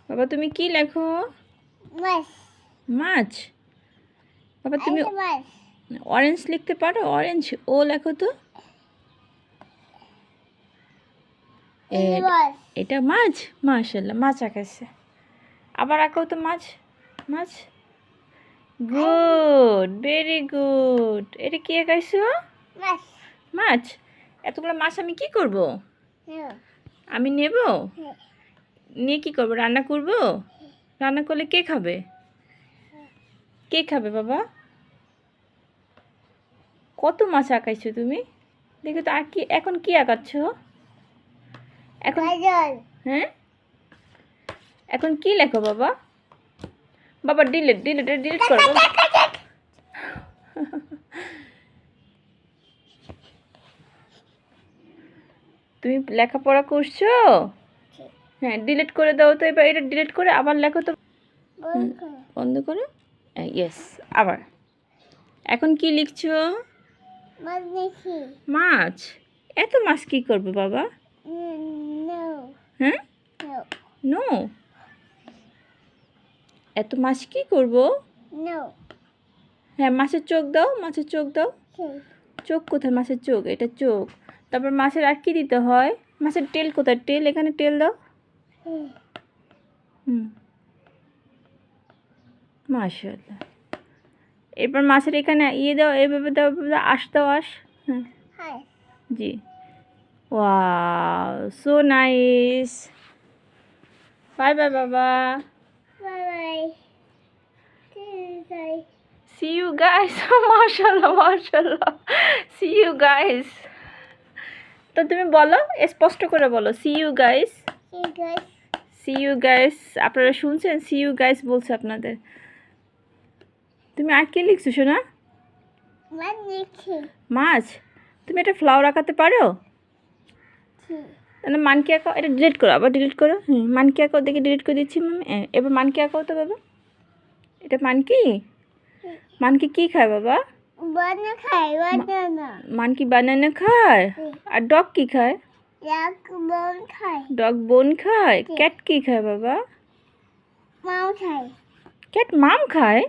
বাবা তুমি কি লেখো? মাছ। মাছ। বাবা তুমি মাছ। অরেঞ্জ লিখতে পারো? অরেঞ্জ ও লেখো তো। এটা মাছ। মাশাআল্লাহ মাছ আঁকাইছে। আবার আঁকো তো মাছ। মাছ। Good, very good. এটা কি আঁকাইছো? মাছ। মাছ। এতগুলো মাছ আমি কি করব? আমি নেব। নিয়ে কি করব? রান্না করব? রান্না করলে কে খাবে? কে খাবে বাবা? কত মাছ আঁকাইছো তুমি? দেখো তো আর কি এখন কি আঁকাচ্ছ? এখন হ্যাঁ এখন কি লেখো বাবা? বাবা ডিলিট ডিলিট ডিলিট করো। তুমি লেখাপড়া করছো? হ্যাঁ ডিলিট করে দাও তো। এবার এটা ডিলিট করে আবার লেখো তো। বন্ধ করো। ইয়েস আবার। এখন কি লিখছো? মাছ। এত মাছ কি করবে বাবা? হ্যাঁ নো। এত মাছ কি করব? হ্যাঁ মাছের চোখ দাও। মাছের চোখ দাও। চোখ কোথায়? মাছের চোখ। এটা চোখ। তারপর মাছের আর কি দিতে হয়? মাছের টেল কোথায়? টেল এখানে টেল দাও। মাশাআল্লাহ। এরপর মাছের এখানে ইয়ে দাও। এভাবে দাও। আশ দাও। আশ। হ্যাঁ জি। Wow so nice. Bye bye বাবা। See you guys. মাশাআল্লাহ মাশাআল্লাহ। See you guys. তো তুমি বলো, স্পষ্ট করে বলো। See you guys. See you guys. আপনারা শুনছেন? See you guys বলছে আপনাদের। তুমি আর কি লিখছো শোনা? মাছ। তুমি একটা ফ্লাওয়ার আঁকাতে পারো? তাহলে মানকি আঁকাও। এটা ডিলিট করো। আবার ডিলিট করো। মানকি আঁকাও। দেখে ডিলিট করে দিচ্ছি মামি। এবার মানকি আঁকাও তো বাবা। এটা মানকি। মানকি কি খায় বাবা? মানকি বানানা খায়। আর ডগ কি খায়? ডগ বোন খায়। ক্যাট কি খায় বাবা? ক্যাট মাম খায়।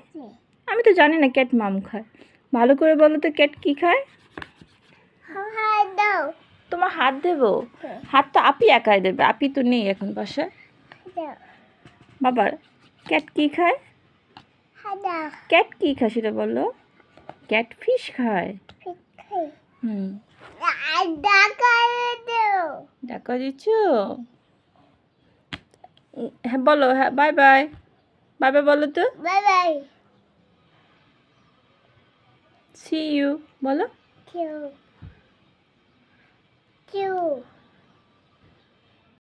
আমি তো জানি না ক্যাট মাম খায়। ভালো করে বলো তো ক্যাট কি খায়? তোমার হাত দেবো? হাত তো আপি একাই দেবে। আপি তো নেই এখন বাসায়। বাবার ক্যাট কি খায়? ক্যাট কি খায় সেটা বলো। ক্যাট ফিশ খায়। ডাকা দিচ্ছ? হ্যাঁ বলো। হ্যাঁ বাই বাই। বাই বাই বলো তো। See you বলো।